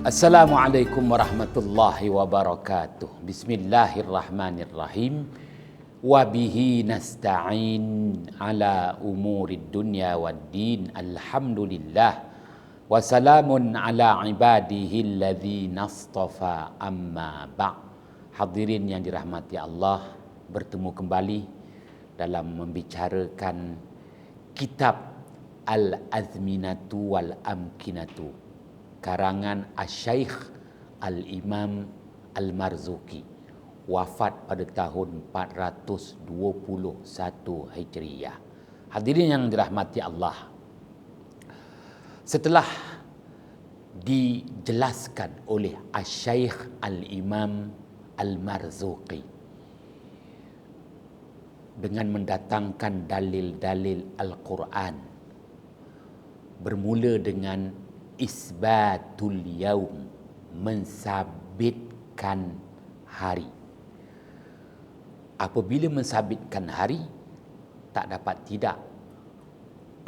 Assalamualaikum warahmatullahi wabarakatuh. Bismillahirrahmanirrahim. Wabihi nasta'in ala umurid dunya waddin. Alhamdulillah. Wassalamun ala ibadihi alladhina astafa amma ba'. Hadirin yang dirahmati Allah, bertemu kembali dalam membicarakan kitab Al-Azminatu wal-Amkinatu karangan Asy-Syaikh Al-Imam Al-Marzuki, wafat pada tahun 421 Hijriah. Hadirin yang dirahmati Allah, setelah dijelaskan oleh Asy-Syaikh Al-Imam Al-Marzuki dengan mendatangkan dalil-dalil Al-Quran, bermula dengan isbatul yaum, mensabitkan hari. Apabila mensabitkan hari, tak dapat tidak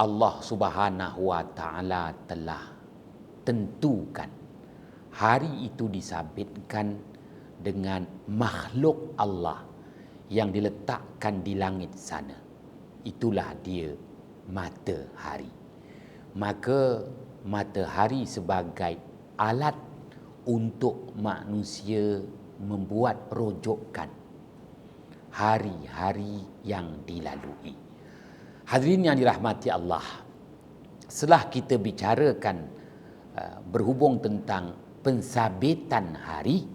Allah Subhanahu wa taala telah tentukan hari itu disabitkan dengan makhluk Allah yang diletakkan di langit sana. Itulah dia matahari. Maka matahari sebagai alat untuk manusia membuat rujukan hari-hari yang dilalui. Hadirin yang dirahmati Allah, setelah kita bicarakan berhubung tentang pensabitan hari,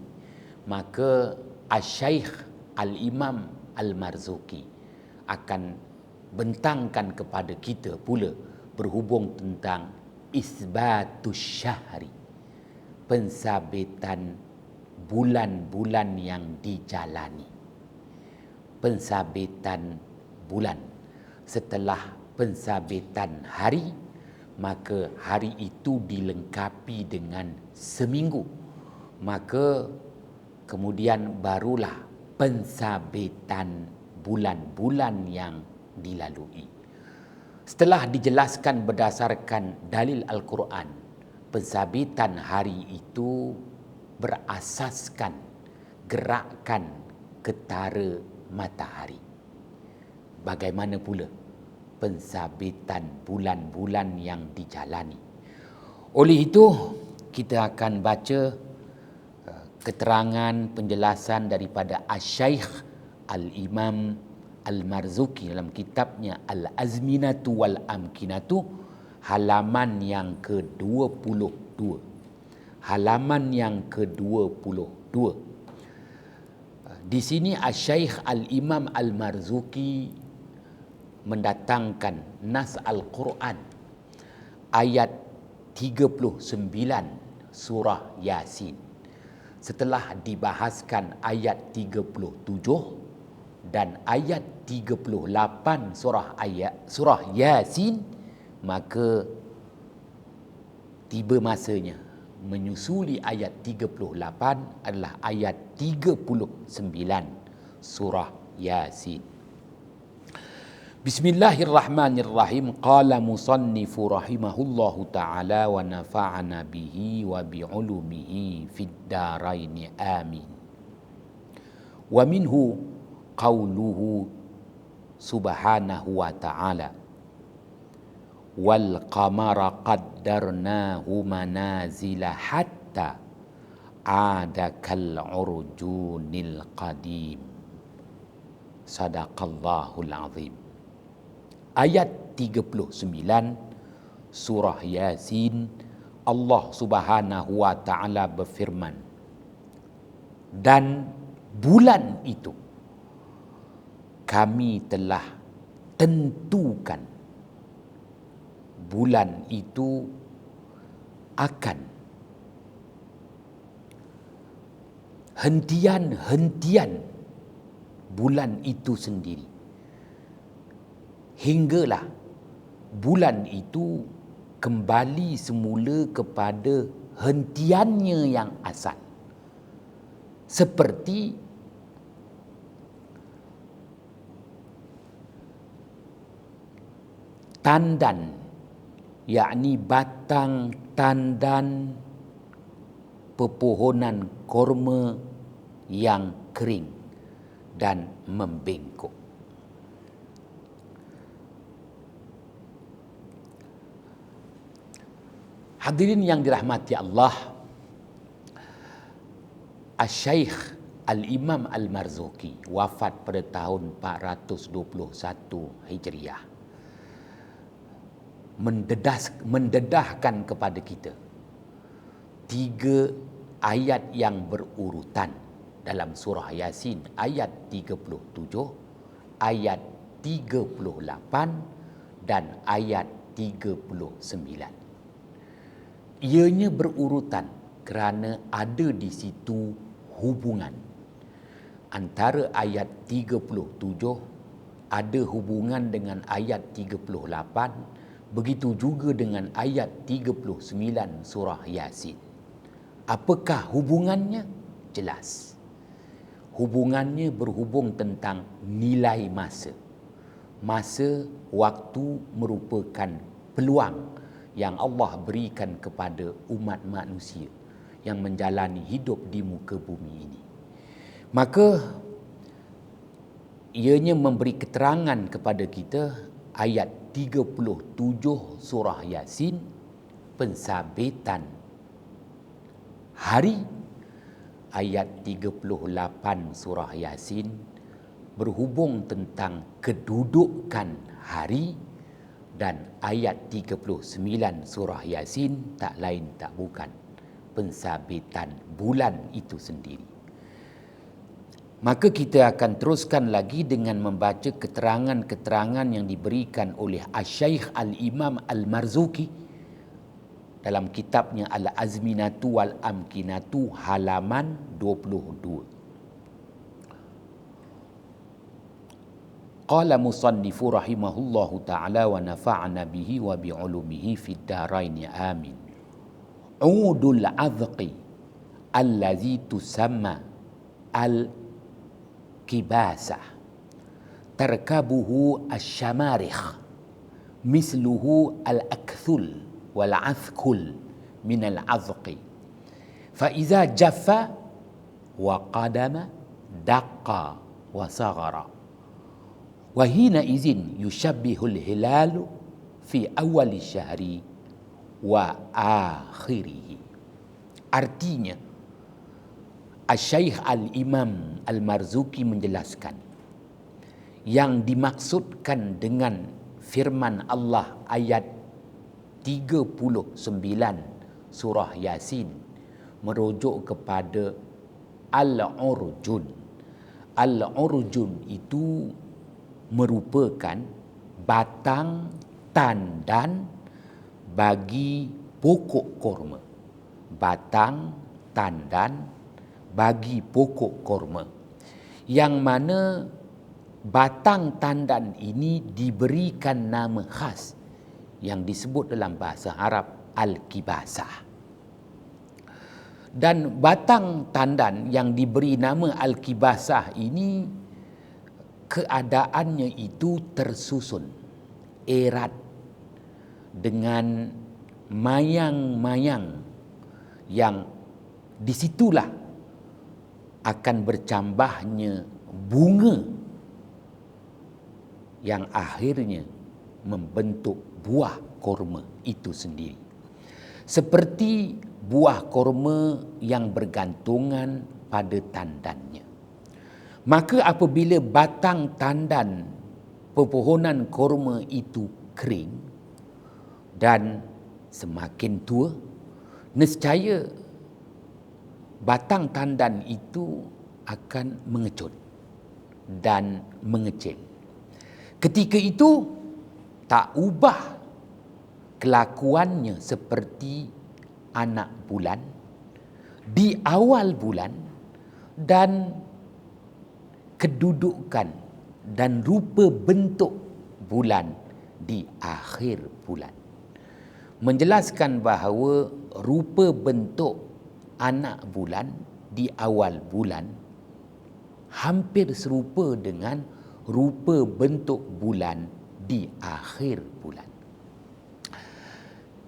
maka Asy-Syaikh Al-Imam Al-Marzuki akan bentangkan kepada kita pula berhubung tentang isbatus syahri, pensabitan bulan-bulan yang dijalani. Pensabitan bulan. Setelah pensabitan hari, maka hari itu dilengkapi dengan seminggu. Maka kemudian barulah pensabitan bulan-bulan yang dilalui. Setelah dijelaskan berdasarkan dalil Al-Quran, pensabitan hari itu berasaskan gerakan ketara matahari. Bagaimana pula pensabitan bulan-bulan yang dijalani? Oleh itu, kita akan baca keterangan penjelasan daripada Asy-Syaikh Al-Imam Al-Marzuki dalam kitabnya Al-Azminatu wal-Amkinatu, halaman yang ke-22. Halaman yang ke-22. Di sini Asy-Syaikh Al-Imam Al-Marzuki mendatangkan nas Al-Quran ayat 39 surah Yasin. Setelah dibahaskan ayat 37 dan ayat 38 surah Yasin, maka tiba masanya menyusuli ayat 38 adalah ayat 39 surah Yasin. Bismillahirrahmanirrahim. Qala musannifu rahimahullahu ta'ala wa nafa'ana bihi wa bi'ulumihi fid daraini amin. Wa minhu qauluhu subhanahu wa ta'ala wal qamara qaddarnahu manazila hatta ada kal urjunil qadim. Sadaqallahul azim. Ayat 39 surah Yasin, Allah Subhanahu wa ta'ala berfirman, dan bulan itu kami telah tentukan bulan itu akan hentian bulan itu sendiri, hinggalah bulan itu kembali semula kepada hentiannya yang asal, seperti tandan, yakni batang tandan pepohonan korma yang kering dan membengkok. Hadirin yang dirahmati Allah, Asy-Syaikh Al-Imam Al-Marzuki wafat pada tahun 421 Hijriah. Mendedahkan kepada kita 3 ayat yang berurutan dalam surah Yasin, ayat 37, ayat 38 dan ayat 39. Ianya berurutan kerana ada di situ hubungan antara ayat 37 ada hubungan dengan ayat 38, begitu juga dengan ayat 39 surah Yasin. Apakah hubungannya? Jelas. Hubungannya berhubung tentang nilai masa. Masa, waktu merupakan peluang yang Allah berikan kepada umat manusia yang menjalani hidup di muka bumi ini. Maka ianya memberi keterangan kepada kita ayat 37 surah Yasin, pensabitan hari. Ayat 38 surah Yasin berhubung tentang kedudukan hari. Dan ayat 39 surah Yasin tak lain tak bukan pensabitan bulan itu sendiri. Maka kita akan teruskan lagi dengan membaca keterangan-keterangan yang diberikan oleh Asy-Syaikh Al-Imam Al-Marzuki dalam kitabnya Al-Azminatu Wal-Amkinatu halaman 22. Qala musannifu rahimahullahu ta'ala wa nafa'ana bihi wa bi'ulumihi fid daraini amin. Udul azqi allazi tusamma al-kibasah tarkabuhu asyamarikh misluhu al-akthul wal-azkul min al-azqi fa iza jaffa wa qadama daqqa wa saghara wahina izin yushabbihul hilalu fi awali syahri wa akhirihi. Artinya, Asy-Syaikh Al-Imam Al-Marzuki menjelaskan yang dimaksudkan dengan firman Allah ayat 39 surah Yasin merujuk kepada Al-Urjun. Al-Urjun itu merupakan batang tandan bagi pokok korma. Batang tandan bagi pokok korma. Yang mana batang tandan ini diberikan nama khas yang disebut dalam bahasa Arab Al-Kibasah. Dan batang tandan yang diberi nama Al-Kibasah ini keadaannya itu tersusun erat dengan mayang-mayang yang disitulah akan bercambahnya bunga yang akhirnya membentuk buah korma itu sendiri. Seperti buah korma yang bergantungan pada tandannya. Maka apabila batang tandan pepohonan korma itu kering dan semakin tua, nescaya batang tandan itu akan mengecut dan mengecil. Ketika itu tak ubah kelakuannya seperti anak bulan di awal bulan dan kedudukan dan rupa bentuk bulan di akhir bulan. Menjelaskan bahawa rupa bentuk anak bulan di awal bulan hampir serupa dengan rupa bentuk bulan di akhir bulan.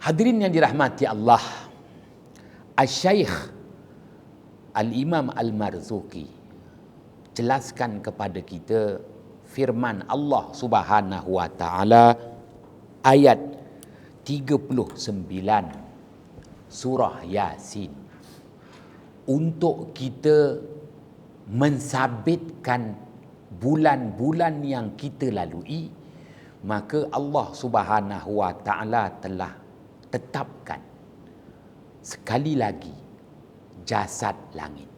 Hadirin yang dirahmati Allah, Asy-Syaikh Al-Imam Al-Marzuqi jelaskan kepada kita firman Allah Subhanahu wa taala ayat 39 surah Yasin untuk kita mensabitkan bulan-bulan yang kita lalui, maka Allah Subhanahu wa taala telah tetapkan sekali lagi jasad langit.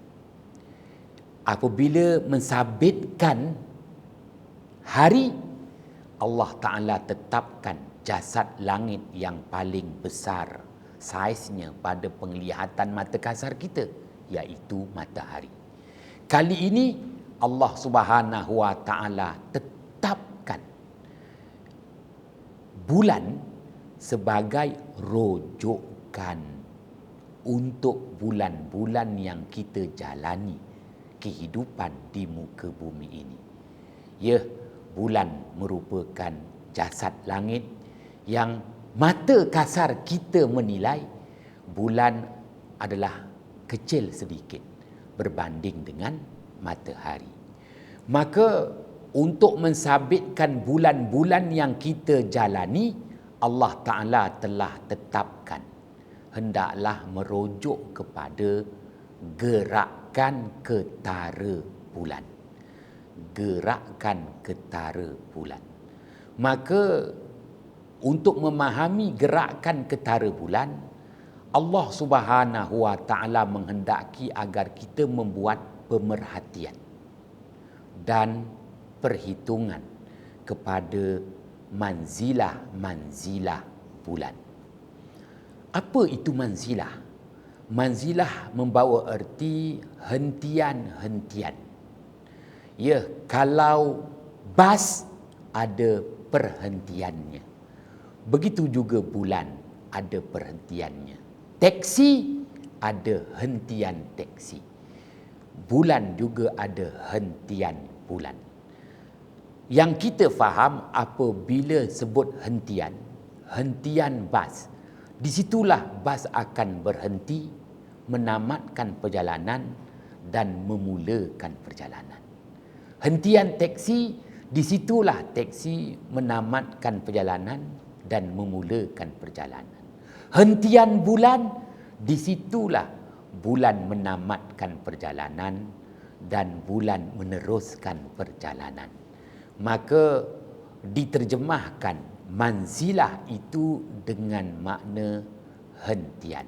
Apabila mensabitkan hari, Allah Ta'ala tetapkan jasad langit yang paling besar saiznya pada penglihatan mata kasar kita, iaitu matahari. Kali ini Allah Subhanahu wa taala tetapkan bulan sebagai rujukan untuk bulan-bulan yang kita jalani kehidupan di muka bumi ini. Ya, bulan merupakan jasad langit yang mata kasar kita menilai bulan adalah kecil sedikit berbanding dengan matahari. Maka untuk mensabitkan bulan-bulan yang kita jalani, Allah Ta'ala telah tetapkan hendaklah merujuk kepada gerakan ketara bulan. Gerakan ketara bulan. Maka untuk memahami gerakan ketara bulan, Allah Subhanahu wa taala menghendaki agar kita membuat pemerhatian dan perhitungan kepada manzilah-manzilah bulan. Apa itu manzilah? Manzilah membawa erti hentian-hentian. Ya, kalau bas ada perhentiannya. Begitu juga bulan ada perhentiannya. Teksi ada hentian teksi. Bulan juga ada hentian bulan. Yang kita faham apabila sebut hentian, hentian bas, di situlah bas akan berhenti, menamatkan perjalanan dan memulakan perjalanan. Hentian teksi, di situlah teksi menamatkan perjalanan dan memulakan perjalanan. Hentian bulan, di situlah bulan menamatkan perjalanan dan bulan meneruskan perjalanan. Maka diterjemahkan manzilah itu dengan makna hentian.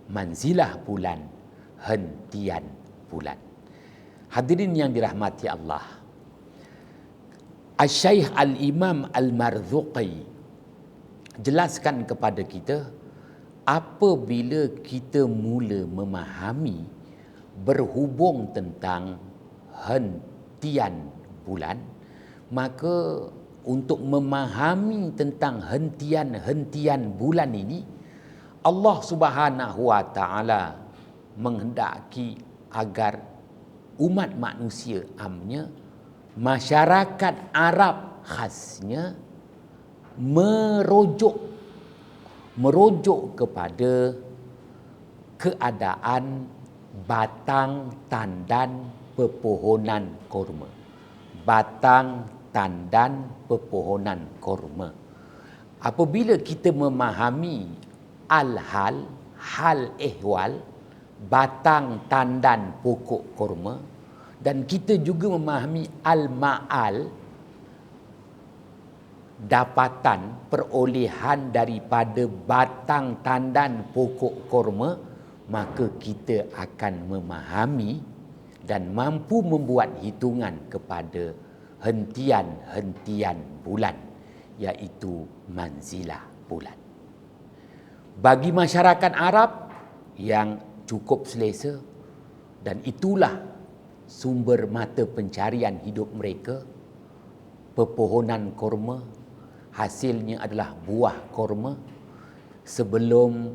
Manzilah bulan, hentian bulan. Hadirin yang dirahmati Allah, Asy-Syaikh Al-Imam Al-Marzuqi jelaskan kepada kita, apabila kita mula memahami berhubung tentang hentian bulan, maka untuk memahami tentang hentian-hentian bulan ini, Allah Subhanahu wa taala menghendaki agar umat manusia amnya, masyarakat Arab khasnya, merujuk kepada keadaan batang tandan pepohonan kurma. Batang tandan pepohonan kurma. Apabila kita memahami hal ehwal batang tandan pokok kurma, dan kita juga memahami al-ma'al, dapatan perolehan daripada batang tandan pokok kurma, maka kita akan memahami dan mampu membuat hitungan kepada hentian-hentian bulan, iaitu manzilah bulan. Bagi masyarakat Arab yang cukup selesa, dan itulah sumber mata pencarian hidup mereka, pepohonan kurma, hasilnya adalah buah kurma. Sebelum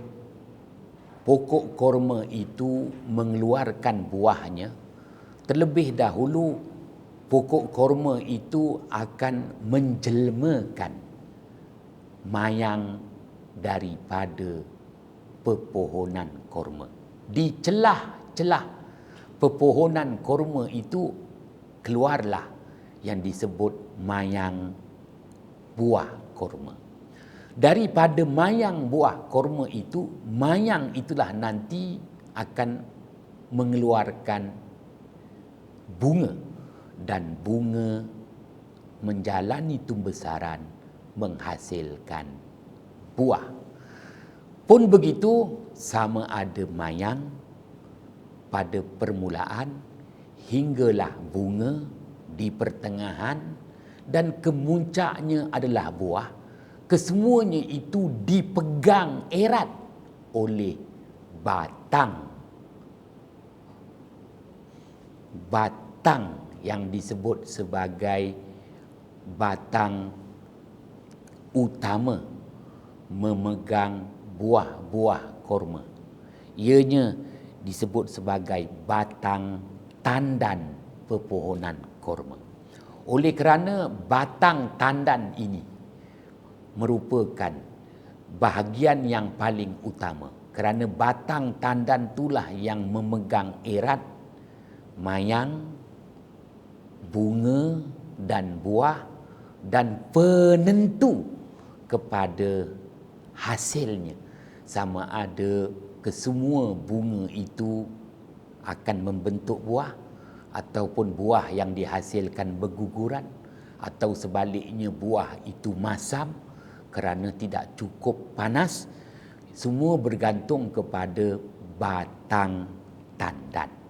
pokok kurma itu mengeluarkan buahnya, terlebih dahulu pokok kurma itu akan menjelmakan mayang daripada pepohonan kurma. Di celah-celah pepohonan kurma itu keluarlah yang disebut mayang buah kurma. Daripada mayang buah kurma itu, mayang itulah nanti akan mengeluarkan bunga, dan bunga menjalani tumbesaran menghasilkan buah. Pun begitu, sama ada mayang pada permulaan hinggalah bunga di pertengahan dan kemuncaknya adalah buah. Kesemuanya itu dipegang erat oleh batang yang disebut sebagai batang utama memegang buah-buah kurma. Ianya disebut sebagai batang tandan pepohonan kurma. Oleh kerana batang tandan ini merupakan bahagian yang paling utama, kerana batang tandan itulah yang memegang erat mayang, bunga dan buah, dan penentu kepada hasilnya, sama ada kesemua bunga itu akan membentuk buah ataupun buah yang dihasilkan berguguran, atau sebaliknya buah itu masam kerana tidak cukup panas. Semua bergantung kepada batang tandan.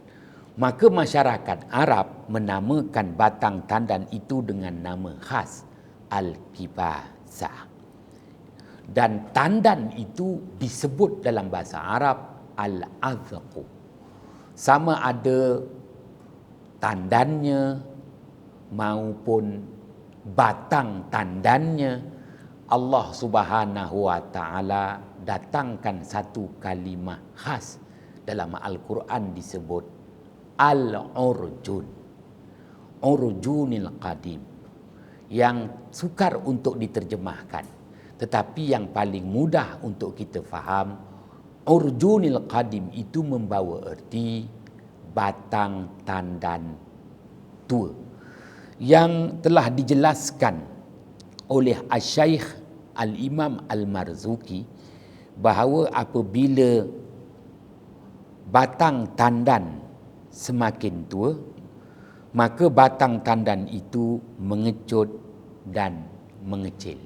Maka masyarakat Arab menamakan batang tandan itu dengan nama khas, al-kibasah. Dan tandan itu disebut dalam bahasa Arab al-azqu. Sama ada tandannya maupun batang tandannya, Allah Subhanahu wa taala datangkan satu kalimah khas dalam Al-Quran disebut al-urjun, urjunil qadim, yang sukar untuk diterjemahkan, tetapi yang paling mudah untuk kita faham, urjunil qadim itu membawa erti batang tandan tua, yang telah dijelaskan oleh Asy-Syaikh Al-Imam Al-Marzuki bahawa apabila batang tandan semakin tua, maka batang tandan itu mengecut dan mengecil.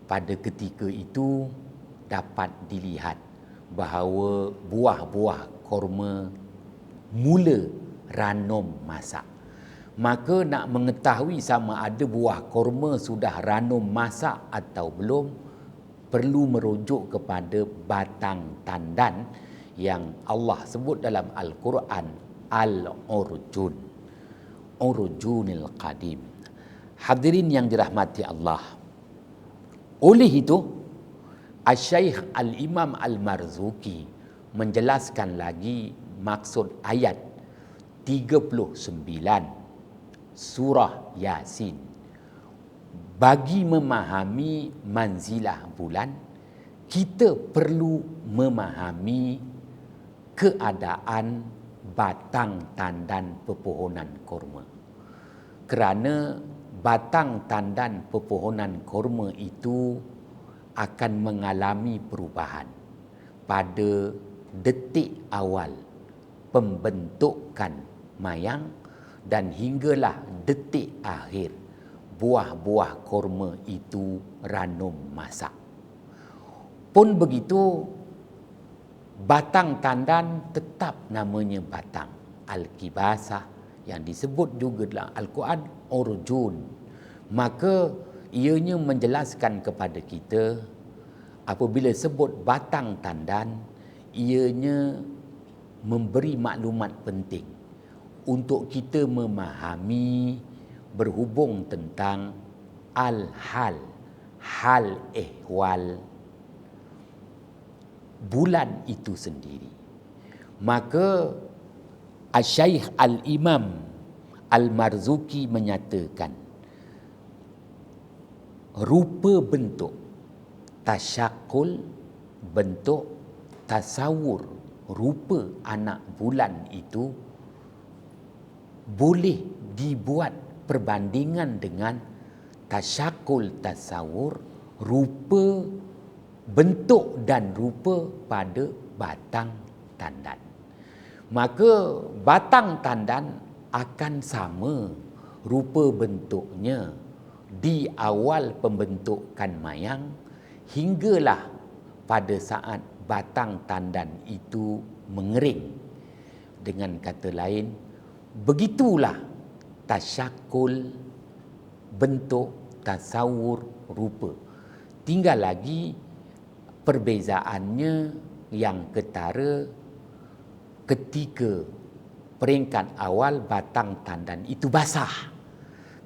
Pada ketika itu dapat dilihat bahawa buah-buah kurma mula ranum masak. Maka nak mengetahui sama ada buah kurma sudah ranum masak atau belum, perlu merujuk kepada batang tandan yang Allah sebut dalam Al-Quran al-urjun, urjunil qadim. Hadirin yang dirahmati Allah, oleh itu Asy-Syaikh Al-Imam Al-Marzuki menjelaskan lagi maksud ayat 39 surah Yasin. Bagi memahami manzilah bulan, kita perlu memahami keadaan batang tandan pepohonan kurma. Kerana batang tandan pepohonan kurma itu akan mengalami perubahan pada detik awal pembentukan mayang dan hinggalah detik akhir buah-buah kurma itu ranum masak. Pun begitu, batang tandan tetap namanya batang al-kibasah, yang disebut juga dalam Al-Quran urjun. Maka ianya menjelaskan kepada kita, apabila sebut batang tandan, ianya memberi maklumat penting untuk kita memahami berhubung tentang al-hal, hal ehwal bulan itu sendiri. Maka Asy-Syaikh Al-Imam Al-Marzuki menyatakan, rupa bentuk, tasyakul bentuk, tasawur rupa anak bulan itu boleh dibuat perbandingan dengan tasyakul tasawur, rupa, bentuk dan rupa pada batang tandan. Maka batang tandan akan sama rupa bentuknya di awal pembentukan mayang hinggalah pada saat batang tandan itu mengering. Dengan kata lain, begitulah tasyakul, bentuk, tasawur, rupa. Tinggal lagi perbezaannya yang ketara ketika peringkat awal batang tandan itu basah,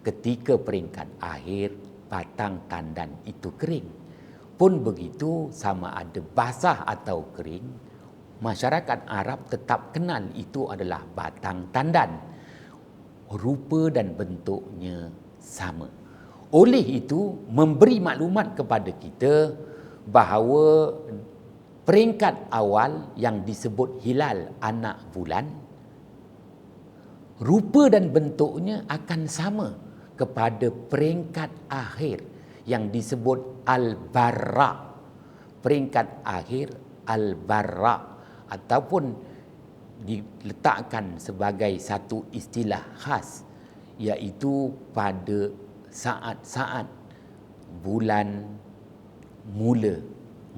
ketika peringkat akhir batang tandan itu kering. Pun begitu, sama ada basah atau kering, masyarakat Arab tetap kenal itu adalah batang tandan. Rupa dan bentuknya sama. Oleh itu, memberi maklumat kepada kita bahawa peringkat awal yang disebut hilal anak bulan, rupa dan bentuknya akan sama kepada peringkat akhir yang disebut al-barra. Peringkat akhir al-barra ataupun diletakkan sebagai satu istilah khas, iaitu pada saat-saat bulan mula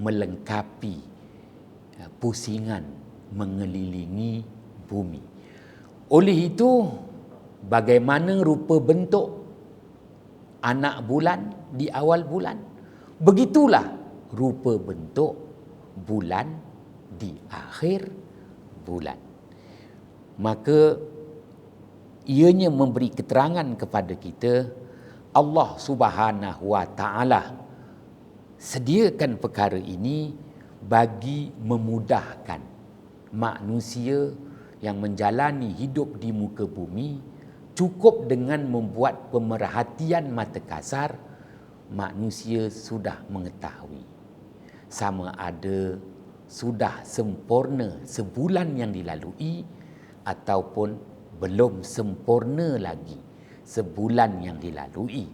melengkapi pusingan mengelilingi bumi. Oleh itu, bagaimana rupa bentuk anak bulan di awal bulan, begitulah rupa bentuk bulan di akhir bulan. Maka ianya memberi keterangan kepada kita Allah Subhanahu wa taala sediakan perkara ini bagi memudahkan manusia yang menjalani hidup di muka bumi. Cukup dengan membuat pemerhatian mata kasar, manusia sudah mengetahui sama ada sudah sempurna sebulan yang dilalui ataupun belum sempurna lagi sebulan yang dilalui.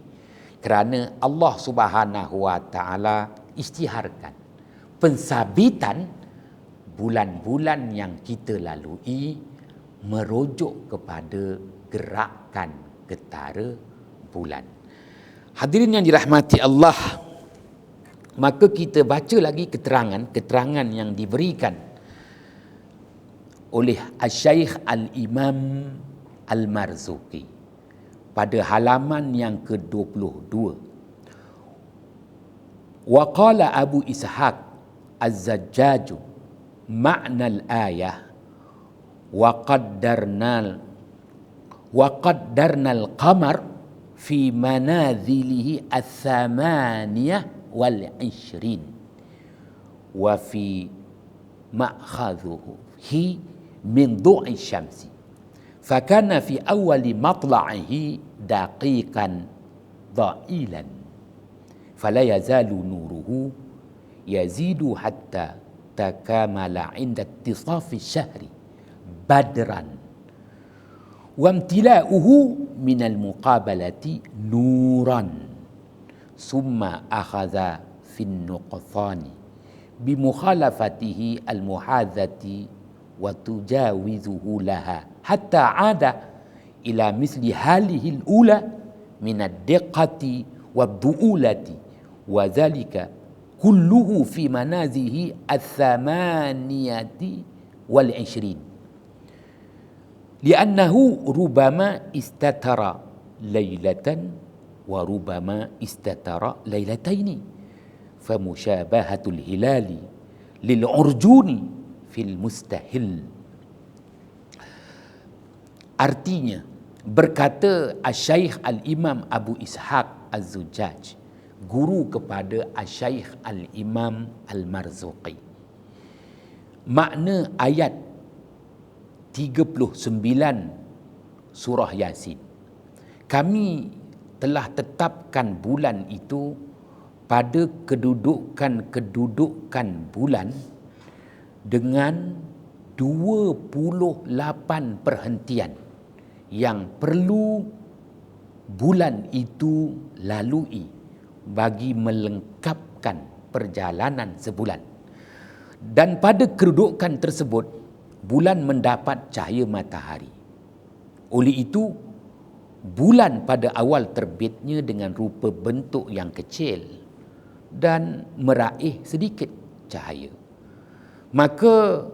Kerana Allah Subhanahu wa taala isytiharkan pensabitan bulan-bulan yang kita lalui merujuk kepada gerakan ketara bulan. Hadirin yang dirahmati Allah, maka kita baca lagi keterangan yang diberikan oleh Asy-Syaikh Al-Imam Al-Marzuqi pada halaman yang ke-22. Wa qala Abu Ishaq Az-Zajjaj ma'na al-ayah wa qaddarna al-qamar fi manazilihi al-thamaniyah wal-ishrin wa fi ma'khadhuhi min du'i syamsi fakana fi awali matla'ihi daqiqan dha'ilan fala yazalu nuruhu yazidu hatta takamala 'inda ittisafi syahri badran wa imtila'uhu min al-muqabalati nuran summa akhadha fi an-nuqthani bi mukhalafatihi al-muhadzati wa tujawizuhu laha hatta 'ada ila misli halihi al-ula min ad-diqqati wad-du'ulati wa dhalika kulluhu fi manazihi al-thamaniyati wal-ishrin li'annahu rubama istatara laylatan wa rubama istatara laylataini famusyabahatul hilali lil'urjuni fil mustahil. Artinya, berkata Asy-Syaikh Al-Imam Abu Ishaq Az-Zujjaj, guru kepada Asy-Syaikh Al-Imam Al-Marzuqi, makna ayat 39 surah Yasin, kami telah tetapkan bulan itu pada kedudukan bulan dengan 28 perhentian yang perlu bulan itu lalui bagi melengkapkan perjalanan sebulan. Dan pada kedudukan tersebut, bulan mendapat cahaya matahari. Oleh itu, bulan pada awal terbitnya dengan rupa bentuk yang kecil dan meraih sedikit cahaya. Maka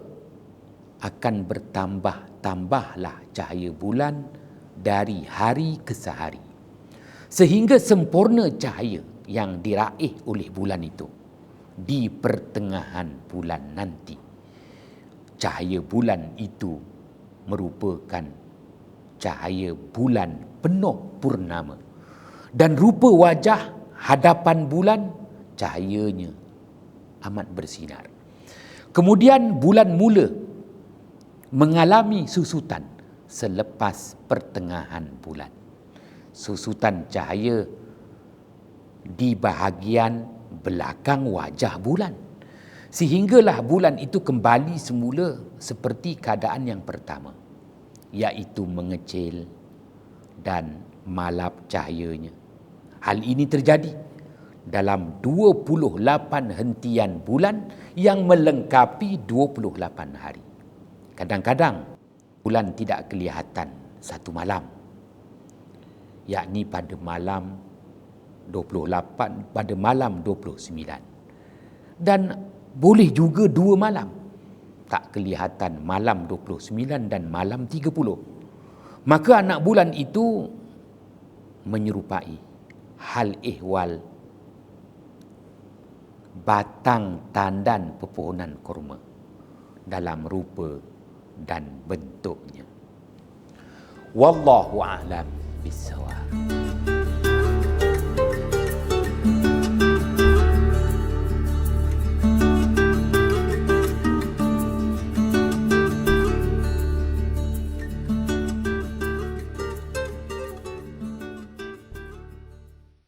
akan bertambah-tambahlah cahaya bulan dari hari ke sehari, sehingga sempurna cahaya yang diraih oleh bulan itu di pertengahan bulan nanti. Cahaya bulan itu merupakan cahaya bulan penuh purnama, dan rupa wajah hadapan bulan cahayanya amat bersinar. Kemudian bulan mula mengalami susutan selepas pertengahan bulan. Susutan cahaya di bahagian belakang wajah bulan, sehinggalah bulan itu kembali semula seperti keadaan yang pertama, iaitu mengecil dan malap cahayanya. Hal ini terjadi dalam 28 hentian bulan yang melengkapi 28 hari. Kadang-kadang bulan tidak kelihatan satu malam, yakni pada malam 28, pada malam 29. Dan boleh juga 2 malam tak kelihatan, malam 29 dan malam 30. Maka anak bulan itu menyerupai hal ehwal batang tandan pepohonan kurma dalam rupa dan bentuknya. Wallahu a'lam bissawab.